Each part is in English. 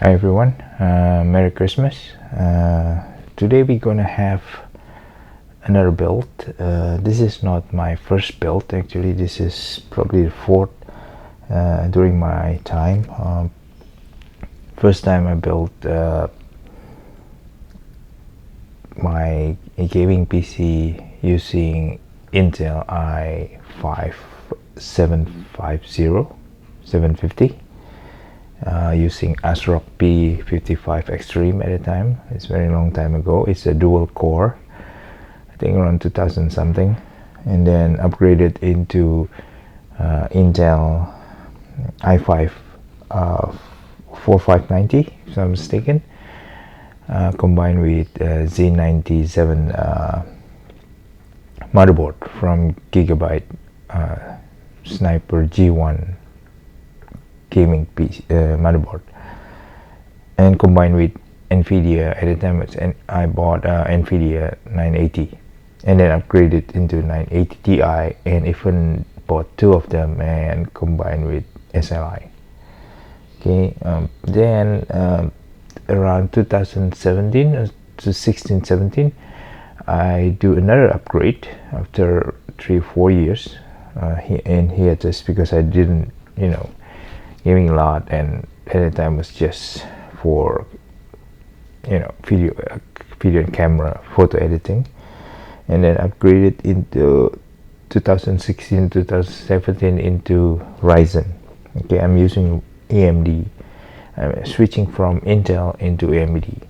Hi everyone, Merry Christmas. Today we're gonna have another build. This is not my first build, actually. This is probably the fourth during my time. First time I built my gaming PC using Intel i5 750 using ASRock P55 Extreme at the time. It's a very long time ago. It's a dual core, I think around 2000 something, and then upgraded into Intel i5 4590, if I'm mistaken, combined with Z97 motherboard from Gigabyte Sniper G1 gaming PC motherboard, and combined with Nvidia. At the time I bought Nvidia 980 and then upgraded into 980 Ti, and even bought two of them and combined with SLI. Okay, then around 2017 to 16-17 I do another upgrade after 3-4 years here, just because I didn't, gaming a lot, and at the time was just for video and camera photo editing, and then upgraded into 2016-2017 into Ryzen. Okay, I'm using AMD. I'm switching from Intel into AMD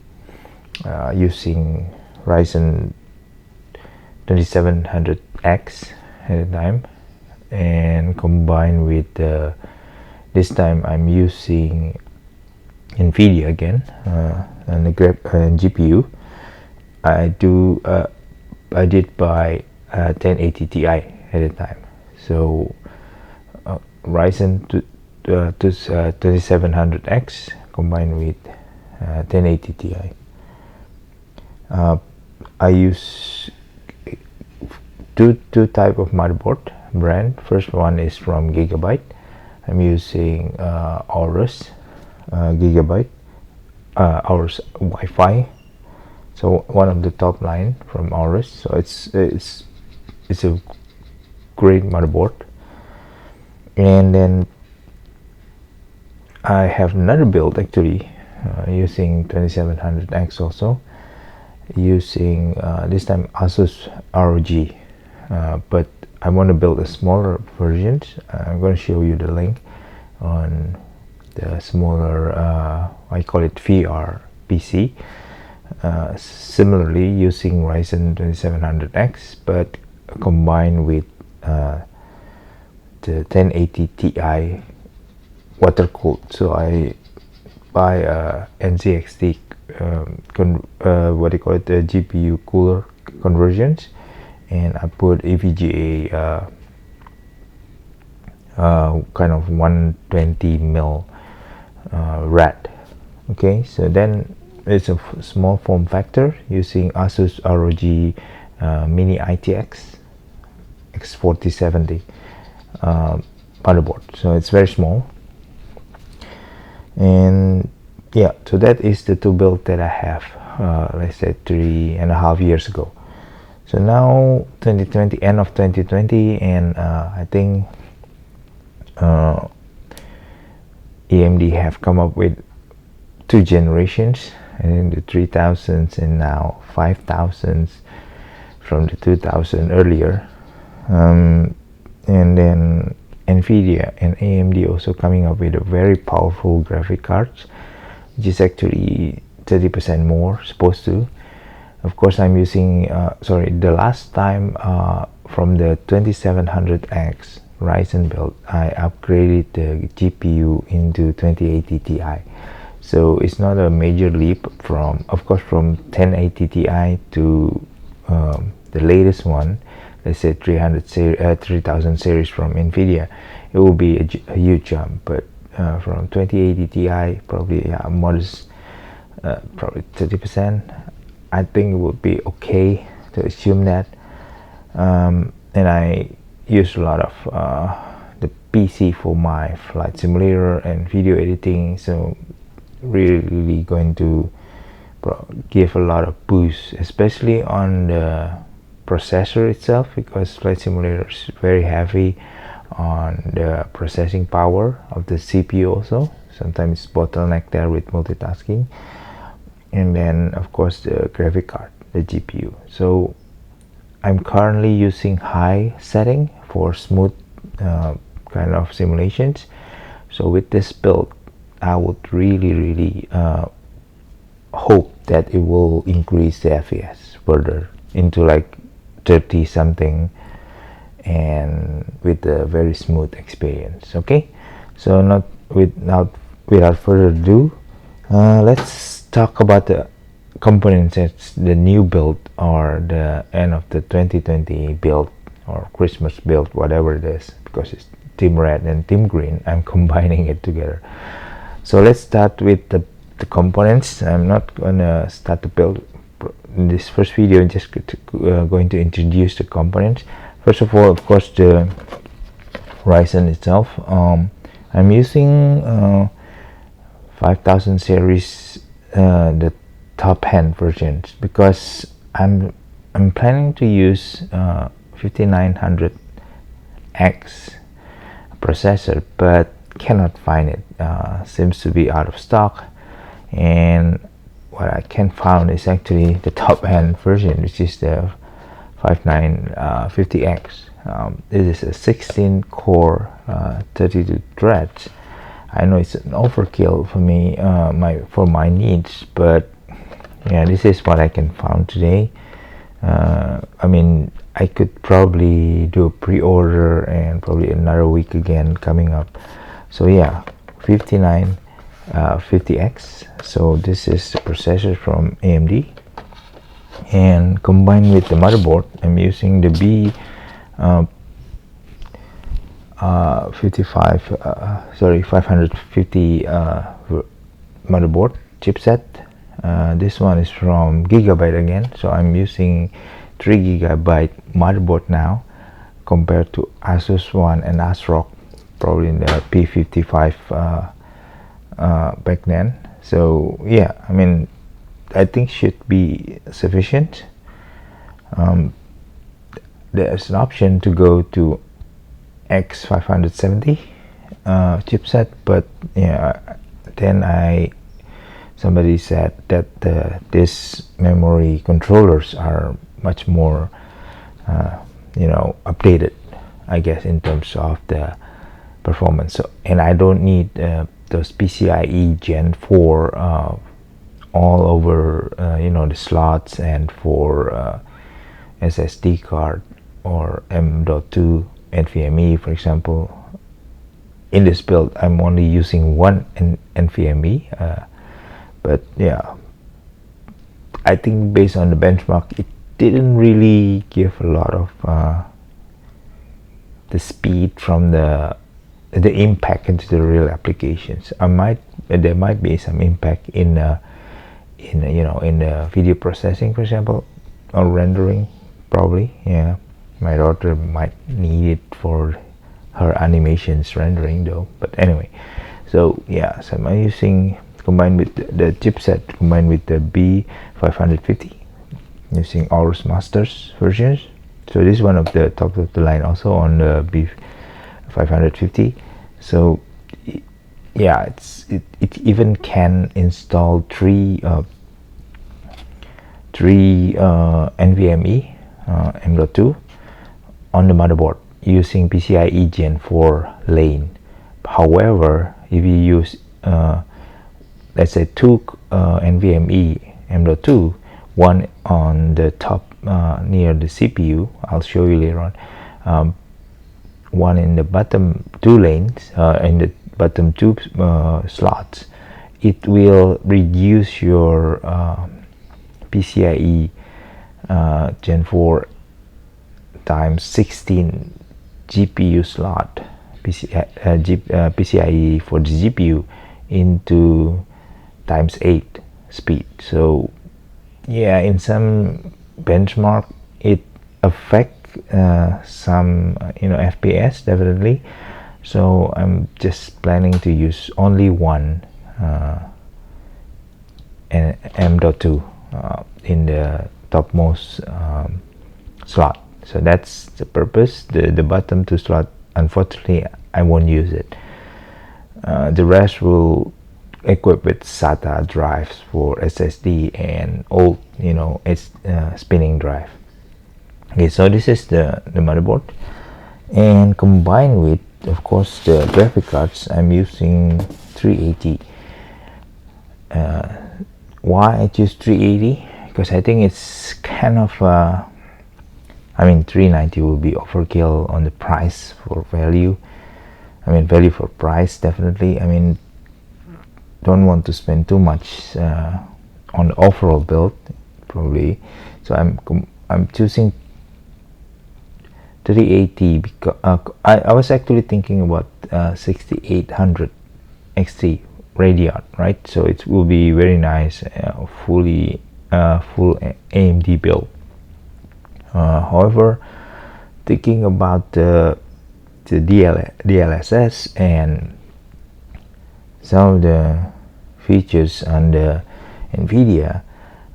using Ryzen 2700X at the time, and combined with this time I'm using Nvidia again, and the GPU. I did buy 1080 Ti at the time, so Ryzen 2700X combined with 1080 Ti. I use two type of motherboard brand. First one is from Gigabyte. I'm using Aorus Gigabyte Aorus Wi-Fi, so one of the top line from Aorus. So it's a great motherboard. And then I have another build, actually, using 2700X also, using this time Asus ROG, but I want to build a smaller version. I'm going to show you the link on the smaller I call it VR PC, similarly using Ryzen 2700X, but combined with the 1080 Ti water cooled. So I buy a NZXT what do you call it, the GPU cooler conversions, and I put EVGA kind of 120 mil rad. Okay, so then it's a small form factor using Asus ROG Mini ITX X4070 motherboard, so it's very small. And yeah, so that is the two build that I have, let's say 3.5 years ago. So now 2020, end of 2020, and I think AMD have come up with two generations, and the 3000s and now 5000s from the 2000 earlier, and then Nvidia and AMD also coming up with a very powerful graphic cards, which is actually 30% more supposed to. Of course, I'm using the last time from the 2700X Ryzen build, I upgraded the GPU into 2080 Ti. So it's not a major leap from, of course, from 1080 Ti to the latest one, let's say 3000 series from Nvidia. It will be a huge jump, but from 2080 Ti, probably modest, probably 30%. I think it would be okay to assume that. And I use a lot of the PC for my flight simulator and video editing, so really going to give a lot of boost, especially on the processor itself, because flight simulator is very heavy on the processing power of the CPU also. Sometimes bottleneck there with multitasking. And then of course the graphic card, the GPU. So I'm currently using high setting for smooth kind of simulations. So with this build, I would really hope that it will increase the FPS further into like 30 something, and with a very smooth experience. Okay, so without further ado, let's talk about the components. It's the new build or the end of the 2020 build or Christmas build, whatever it is, because it's team red and team green. I'm combining it together. So let's start with the components. I'm not gonna start the build in this first video. I'm just going to introduce the components. First of all, of course, the Ryzen itself. I'm using 5000 series, the top end versions, because I'm planning to use 5900X processor, but cannot find it. Seems to be out of stock, and what I can find is actually the top end version, which is the 5950X. This is a 16 core 32 threads. I know it's an overkill for me, for my needs, but yeah, this is what I can find today. I mean, I could probably do a pre-order and probably another week again coming up. So yeah, 5950X. So this is the processor from AMD, and combined with the motherboard, I'm using the B550 motherboard chipset. This one is from Gigabyte again, so I'm using 3 GB motherboard now, compared to Asus one and ASRock probably in the P55 back then. So yeah, I mean, I think should be sufficient. There's an option to go to X570 chipset, but yeah, then somebody said that this memory controllers are much more updated, I guess, in terms of the performance. So, and I don't need those PCIe Gen 4 all over the slots, and for SSD card or M.2 NVMe, for example. In this build, I'm only using one NVMe, but yeah, I think based on the benchmark, it didn't really give a lot of the speed from the impact into the real applications. There might be some impact in the video processing, for example, or rendering, probably. Yeah, my daughter might need it for her animations rendering though, but anyway. So yeah, so I'm using, combined with the chipset, combined with the B550, using Aorus Masters versions. So this is one of the top of the line also on the B550. So yeah, it even can install three NVMe M.2 on the motherboard using PCIe Gen 4 lane. However, if you use let's say two NVMe M.2, one on the top near the CPU, I'll show you later on, one in the bottom two lanes, in the bottom two slots, it will reduce your PCIe Gen 4 times 16 GPU slot, PCIe for the GPU into times 8 speed. So yeah, in some benchmark it affect some FPS definitely. So I'm just planning to use only one M.2 in the topmost slot. So that's the purpose. The bottom two slot, unfortunately, I won't use it. The rest will equip with SATA drives for SSD and old, spinning drive. Okay, so this is the motherboard, and combined with, of course, the graphic cards, I'm using 380. Why I choose 380? Because I think it's kind of 390 will be overkill on the price for value. Value for price, definitely. Don't want to spend too much on the overall build, probably. So I'm choosing 380 because I was actually thinking about 6800 XT Radeon, right? So it will be very nice, full AMD build. However, thinking about the DLSS and some of the features on the Nvidia,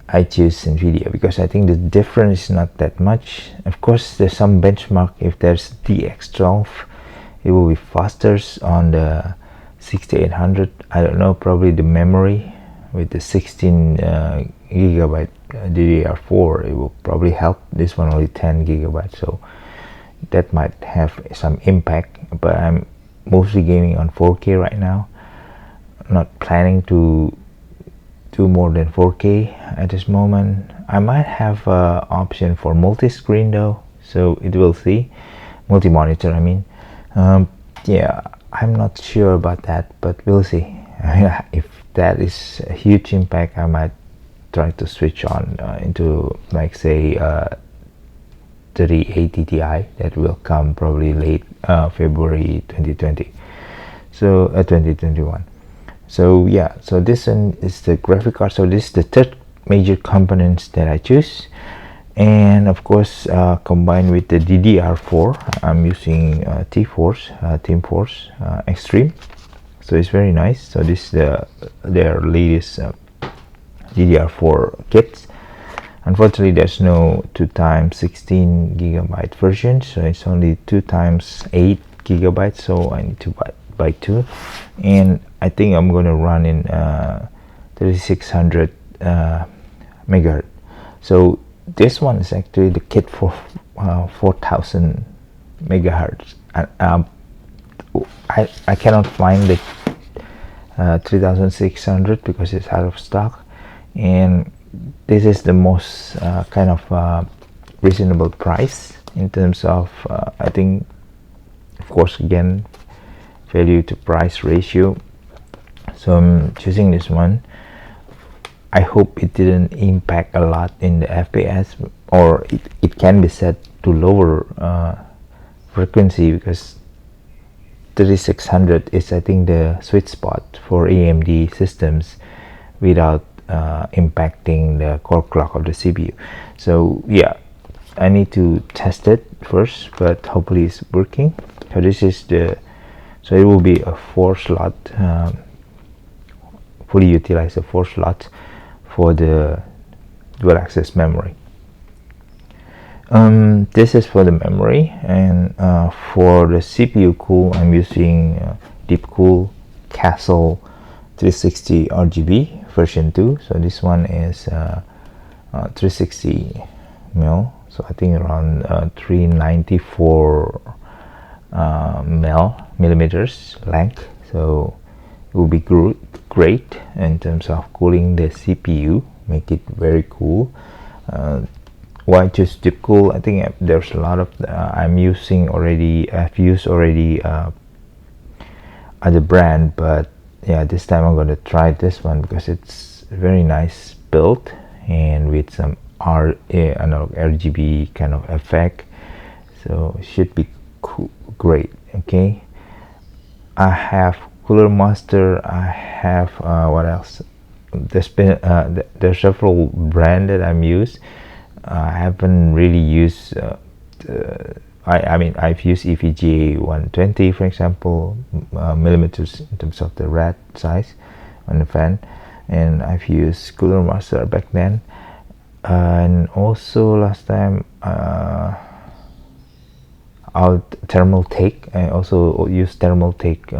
I choose Nvidia because I think the difference is not that much. Of course, there's some benchmark. If there's DX12, it will be faster on the 6800. I don't know, probably the memory with the 16 gigabyte DDR4, it will probably help. This one only 10 gigabytes, so that might have some impact. But I'm mostly gaming on 4K right now, not planning to do more than 4K at this moment. I might have an option for multi-screen though, so it will see. Multi-monitor, yeah, I'm not sure about that, but we'll see. If that is a huge impact, I might try to switch on into, like, say 3080 Ti. That will come probably late February 2020, so 2021. So yeah, so this one is the graphic card. So this is the third major components that I choose. And of course, combined with the DDR4, I'm using TForce Extreme. So it's very nice. So this is their latest DDR4 kits. Unfortunately, there's no 2x 16 gigabyte version, so it's only 2x 8 gigabytes. So I need to buy two, and I think I'm gonna run in 3600 megahertz. So this one is actually the kit for 4000 megahertz. I cannot find the 3600 because it's out of stock, and this is the most reasonable price in terms of I think, of course, again, value to price ratio. So I'm choosing this one. I hope it didn't impact a lot in the FPS, or it can be set to lower frequency, because 3600 is, I think, the sweet spot for AMD systems without impacting the core clock of the CPU. So yeah, I need to test it first, but hopefully it's working. So this is so it will be a 4 slot, fully utilize the 4 slots for the dual access memory. This is for the memory, and for the CPU cool, I'm using Deepcool Castle 360 RGB version 2. So this one is 360 mil, so I think around 394 millimeters length. So it will be great in terms of cooling the CPU, make it very cool. Why choose Deepcool? I think there's a lot of I've used already other brand, but yeah, this time I'm gonna try this one because it's very nice built and with some RGB kind of effect, so it should be great. Okay, I have Cooler Master. I have what else? There's several brand that I'm used. I haven't really used I've used EVGA 120, for example, millimeters in terms of the rad size on the fan, and I've used Cooler Master back then, and also last time out Thermaltake. I also use Thermaltake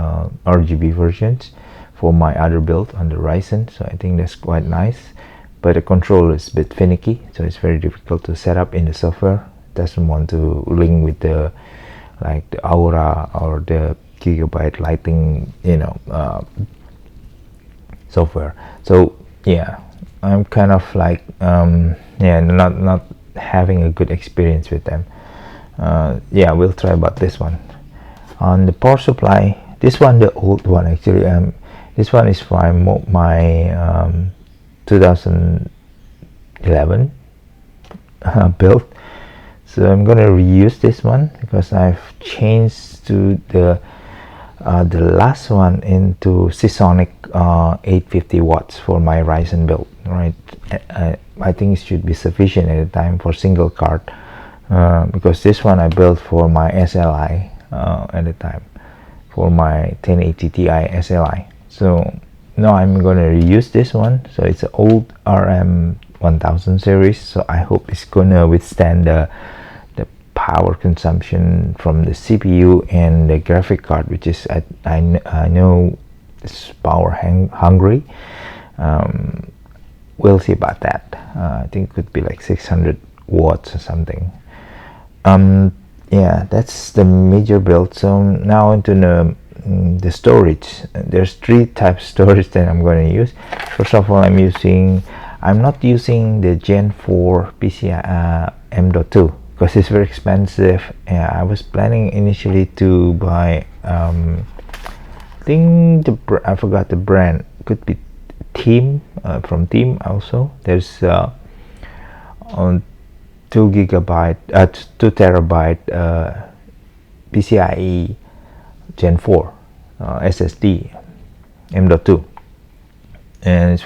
RGB versions for my other build on the Ryzen, so I think that's quite nice. But the controller is a bit finicky, so it's very difficult to set up in the software. It doesn't want to link with the like the Aura or the Gigabyte lighting, software. So yeah, I'm kind of like not having a good experience with them. Yeah, we'll try about this one. On the power supply, this one, the old one actually, this one is from my 2011 build, so I'm gonna reuse this one because I've changed to the last one into Seasonic 850 watts for my Ryzen build, right? I think it should be sufficient at the time for single card, because this one I built for my SLI at the time, for my 1080 Ti SLI. So now I'm gonna reuse this one. So it's an old RM1000 series, so I hope it's gonna withstand the power consumption from the CPU and the graphic card, which is I know it's power hungry. We'll see about that. I think it could be like 600 watts or something. Yeah, that's the major build. So now into the storage. There's 3 types of storage that I'm going to use. First of all, I'm not using the Gen 4 PCIe M.2 because it's very expensive. I was planning initially to buy I think I forgot the brand. It could be Team, from Team also. There's on 2 terabyte PCIe Gen 4 SSD M.2, and it's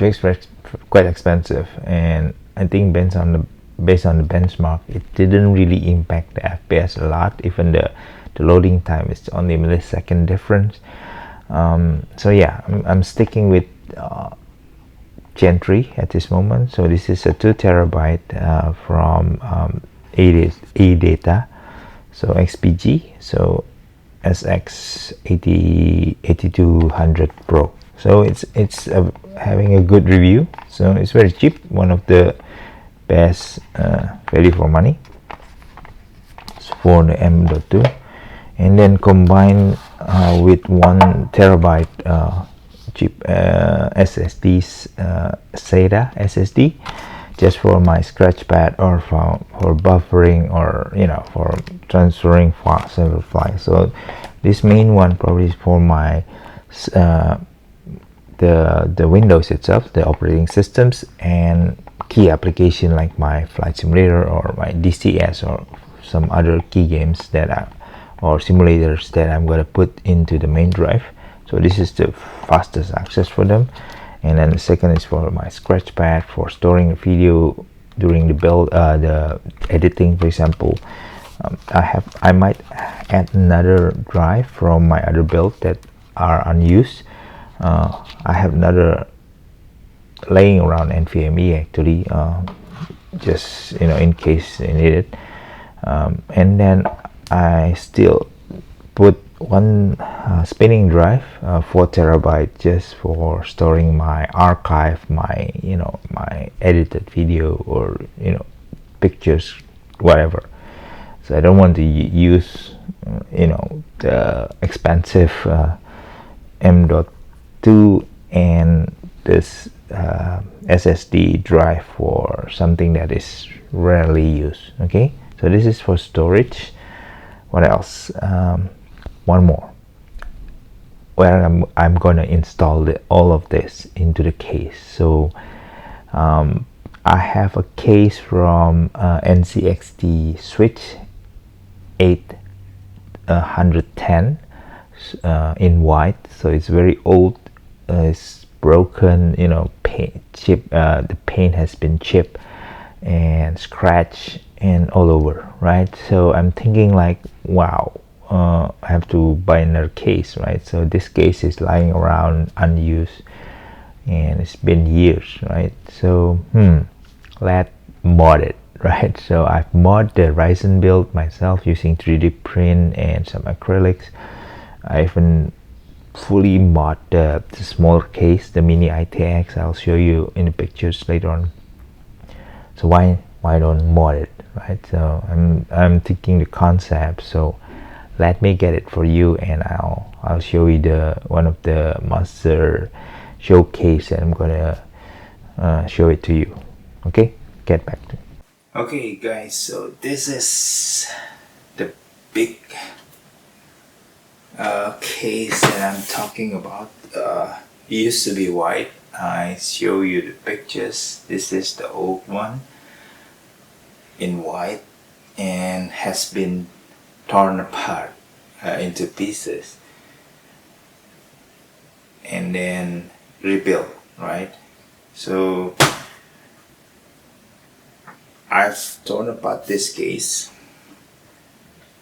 quite expensive, and I think based on the benchmark, it didn't really impact the FPS a lot. Even the loading time is only a millisecond difference. So yeah, I'm sticking with Gen 3 at this moment. So this is a 2 terabyte from ADATA, so XPG, so SX8200 Pro. So it's having a good review. So it's very cheap, one of the best value for money for the M.2, and then combined with 1 terabyte chip SSDs, SATA SSD, just for my scratch pad or for buffering, or for transferring several files. So this main one probably is for my the Windows itself, the operating systems, and key application like my flight simulator or my DCS or some other key games or simulators that I'm going to put into the main drive. So this is the fastest access for them. And then the second is for my scratch pad for storing a video during the build, the editing, for example. I might add another drive from my other build that are unused. I have another laying around NVMe actually, just in case I need it. And then I still put 1 spinning drive, 4 terabyte, just for storing my archive, my my edited video or pictures, whatever. So I don't want to use the expensive M.2 and this SSD drive for something that is rarely used. Okay, so this is for storage. What else? One more, where I'm gonna install all of this into the case. So I have a case from NZXT Switch 810 in white, so it's very old. It's broken, chip, the paint has been chipped and scratched and all over, right? So I'm thinking like, wow, I have to buy another case, right? So this case is lying around unused, and it's been years, right? So let's mod it, right? So I've modded the Ryzen build myself using 3D print and some acrylics. I even fully mod the smaller case, the mini ITX. I'll show you in the pictures later on. So why don't mod it, right? So I'm thinking the concept, so let me get it for you, and I'll show you the one of the master showcase, and I'm gonna show it to you. Okay, get back to it. Okay guys, so this is the big case that I'm talking about. It used to be white. I show you the pictures. This is the old one in white and has been torn apart into pieces and then rebuilt, right? So I've torn apart this case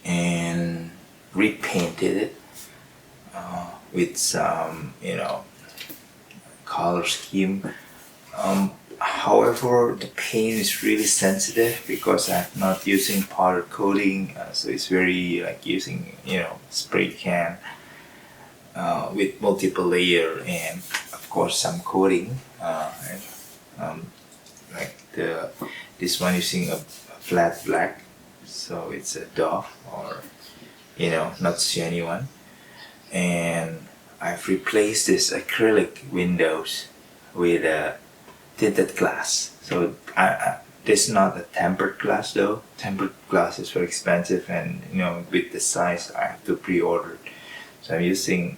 and repainted it with some, color scheme. However, the paint is really sensitive because I'm not using powder coating, so it's very like using spray can with multiple layer and of course some coating. Like this one using a flat black, so it's a Dove or not shiny one, and I've replaced this acrylic windows with a tinted glass. So this is not a tempered glass though. Tempered glass is very expensive, and with the size I have to pre-order. So I'm using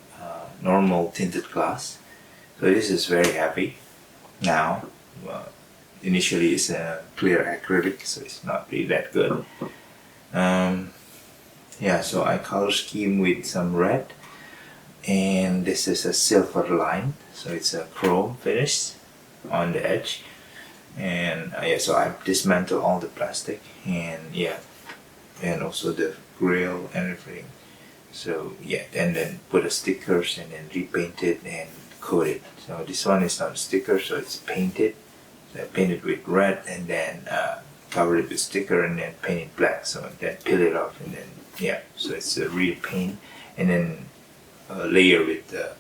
normal tinted glass. So this is very heavy now. Initially it's a clear acrylic, so it's not really that good. Yeah, so I color scheme with some red, and this is a silver line, so it's a chrome finish on the edge. And yeah, so I dismantle all the plastic, and yeah, and also the grill and everything. So yeah, and then put the stickers and then repaint it and coat it. So this one is not a sticker, so it's painted. So I painted with red and then cover it with sticker and then paint it black. So then peel it off and then yeah, so it's a real paint, and then layer with the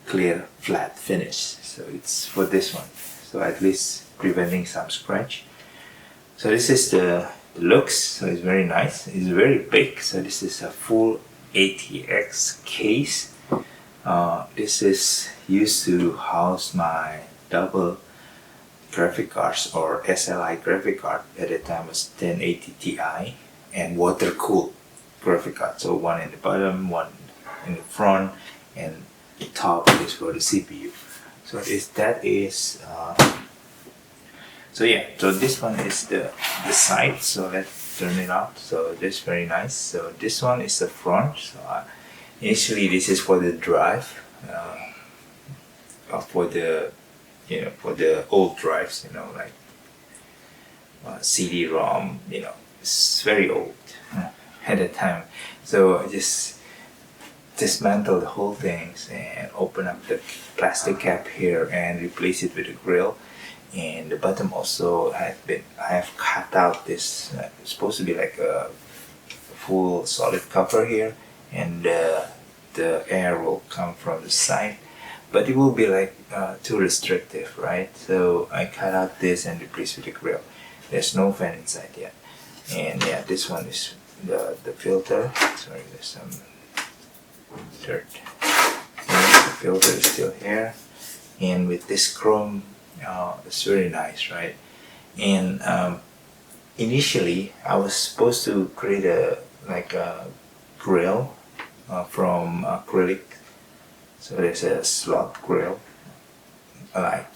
clear flat finish. So it's for this one, so at least preventing some scratch. So this is the looks. So it's very nice. It's very big. So this is a full ATX case. This is used to house my double graphic cards or SLI graphic card. At the time was 1080 Ti and water cooled graphic card. So one in the bottom, one in the front, and the top is for the CPU. So so yeah, so this one is the side. So let's turn it out. So this is very nice. So this one is the front. So initially this is for the drive, for the for the old drives, like CD-ROM. It's very old at the time. So I just dismantle the whole things and open up the plastic cap here and replace it with a grill. And the bottom also I have cut out this supposed to be like a full solid cover here, and the air will come from the side, but it will be like too restrictive, right? So I cut out this and replace with the grill. There's no fan inside yet. And yeah, this one is the filter. Sorry, there's some dirt. And the filter is still here, and with this chrome, it's very nice, right? And initially I was supposed to create a grill from acrylic. So there's a slot grill, like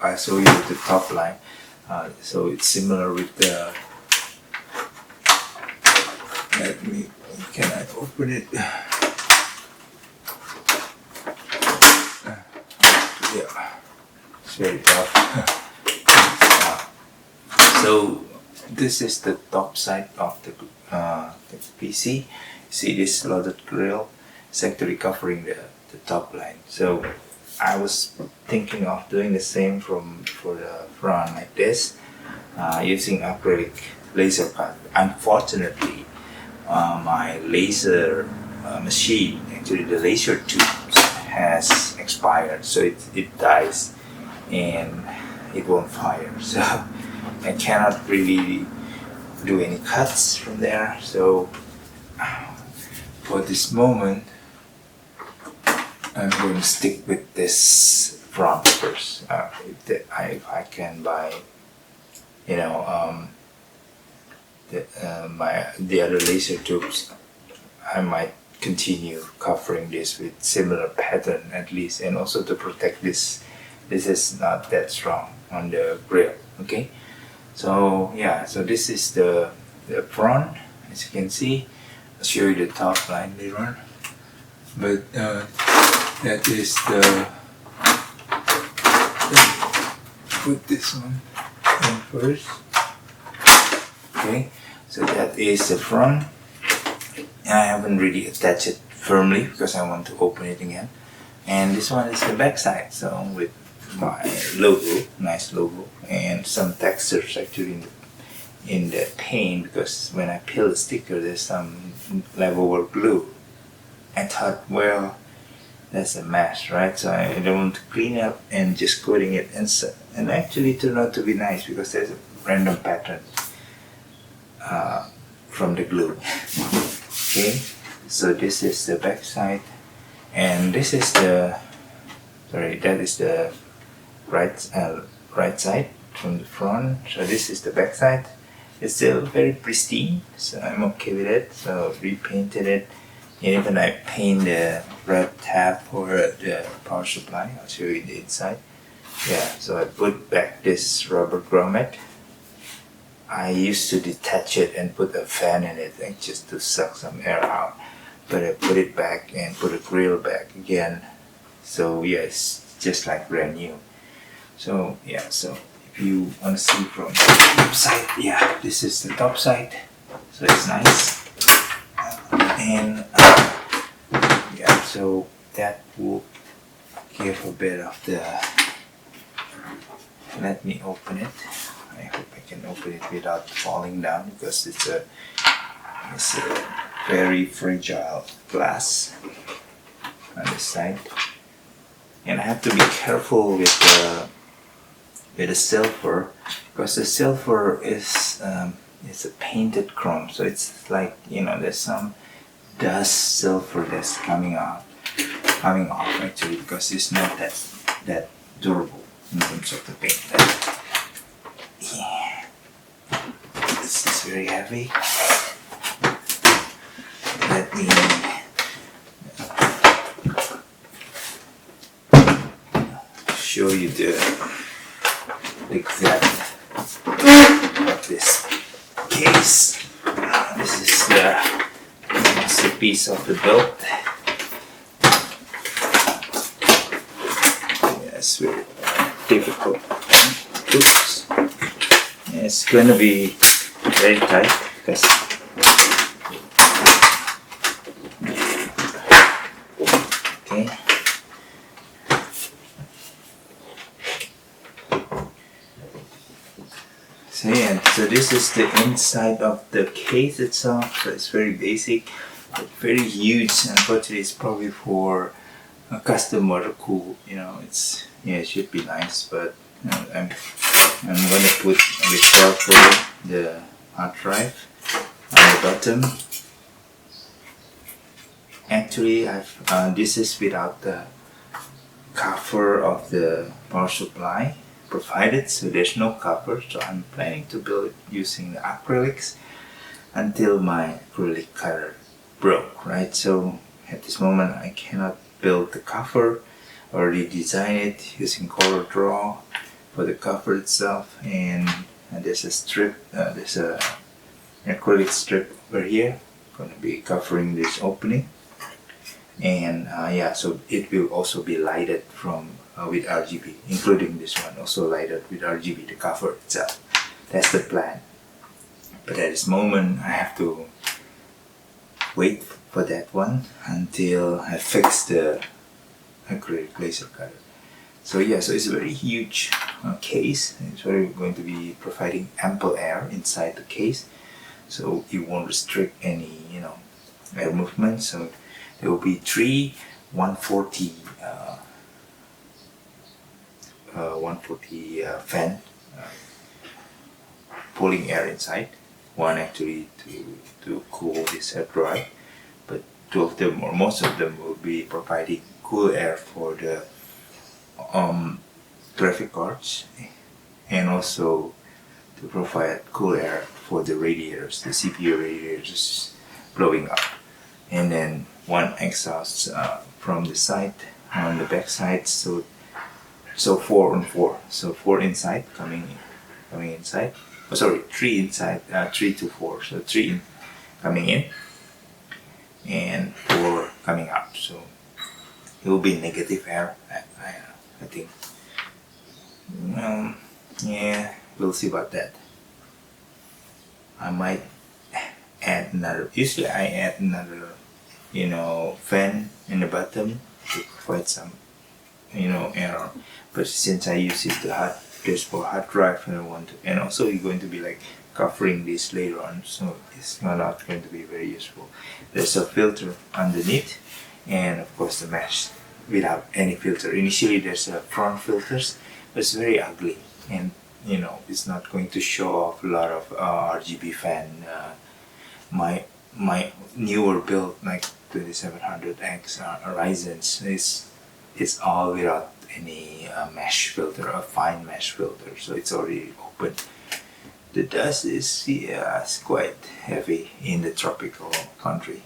I show you the top line. So it's similar with the. Can I open it? Yeah, it's very tough. So this is the top side of the PC. See this slotted grill. It's actually covering the the top line. So I was thinking of doing the same for the front like this, using acrylic laser cut. Unfortunately, my laser machine, actually the laser tubes, has expired, so it dies and it won't fire. So I cannot really do any cuts from there. So for this moment, I'm going to stick with this front first. If I can buy, you know, the other laser tubes, I might continue covering this with similar pattern at least, and also to protect this. This is not that strong on the grill. Okay, so yeah, so this is the front. As you can see, I'll show you the top line later on, but that is the, put this one in first. Okay, so that is the front. I haven't really attached it firmly because I want to open it again. And this one is the back side, so with my logo, nice logo, and some textures actually in the paint, because when I peel the sticker there's some leftover glue. I thought, well, that's a mess, right? So I don't want to clean up and just coating it inside. And actually it turned out to be nice because there's a random pattern from the glue. Okay, so this is the back side, and this is the, sorry, that is the right side from the front. So this is the back side. It's still very pristine, so I'm okay with it. So repainted it, and even I paint the red tab for the power supply. I'll show you the inside. Yeah, so I put back this rubber grommet. I used to detach it and put a fan in it, like just to suck some air out, but I put it back and put a grill back again. So yeah, it's just like brand new. So yeah, so if you want to see from the top side, yeah, this is the top side, so it's nice. And yeah, so that will give a bit of the, let me open it. I hope I can open it without falling down, because it's a very fragile glass on this side, and I have to be careful with the silver, because the silver is it's a painted chrome, so it's like, you know, there's some dust silver that's coming off actually, because it's not that durable in terms of the paint. Yeah, this is very heavy. Let me show you the exact of this case. This is the piece of the build. Yeah, it's very difficult. Oops. It's going to be very tight because okay. So yeah, so this is the inside of the case itself. So it's very basic, but very huge. Unfortunately, it's probably for a customer who, you know, it's, yeah, it should be nice, but you know, I'm gonna put a bit carefully the hard drive on the bottom. Actually, this is without the cover of the power supply provided, so there's no cover. So I'm planning to build it using the acrylics until my acrylic cutter broke, right? So at this moment I cannot build the cover. I already designed it using CorelDRAW for the cover itself, and there's a strip, there's a acrylic strip over here going to be covering this opening. And yeah, so it will also be lighted from with RGB, including this one, also lighted with RGB, the cover itself. That's the plan. But at this moment I have to wait for that one until I fix the acrylic laser cutter. So yeah, so it's a very huge case. It's going to be providing ample air inside the case, so it won't restrict any air movement. So there will be three 140 fan pulling air inside. One actually to cool this hard drive, but two of them, or most of them, will be providing cool air for the graphic cards, and also to provide cool air for the radiators, the CPU radiators blowing up. And then one exhaust from the side, on the back side, so 4 on 4, so 4 inside coming inside. Oh, sorry, 3 inside, 3 to 4, so 3 coming in and 4 coming out. So it will be negative air, I think. Yeah, we'll see about that. I might add another. Usually I add another, fan in the bottom to provide some, air. But since I use it just for hard drive, and I want to, and also you're going to be like covering this later on, so it's not going to be very useful. There's a filter underneath, and of course the mesh without any filter. Initially there's front filters, but it's very ugly, and it's not going to show off a lot of RGB fan. My newer build, like 2700X Ryzen, is all without any mesh filter, a fine mesh filter, so it's already open. The dust is it's quite heavy in the tropical country,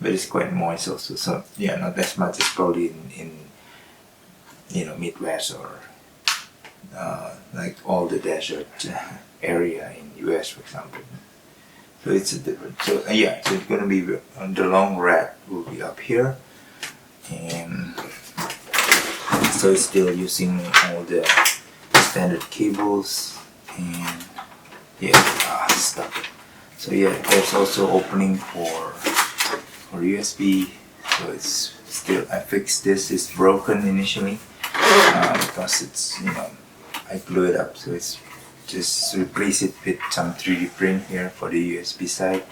but it's quite moist also. So yeah, not as much as probably in Midwest or like all the desert area in US, for example. So it's a different. So yeah, so it's gonna be the long rack will be up here, and so it's still using all the standard cables, and yeah, stuck. So yeah, there's also opening for USB. So it's still, I fixed this. It's broken initially because it's I glue it up. So it's just replace it with some 3D print here for the USB side.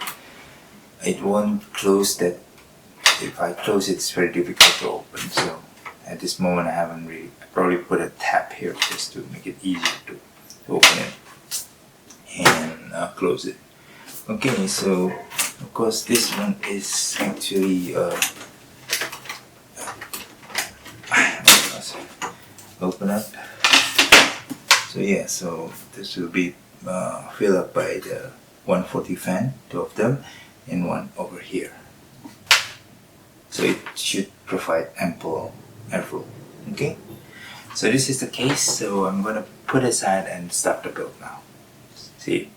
It won't close that. If I close it, it's very difficult to open. So at this moment I haven't really, I probably put a tab here just to make it easier to open it and close it. Okay, so of course this one is actually open up. So yeah, so this will be filled up by the 140 fan, 2 of them, and 1 over here. So it should provide ample airflow. Okay, so this is the case. So I'm gonna put aside and start the build now. See you.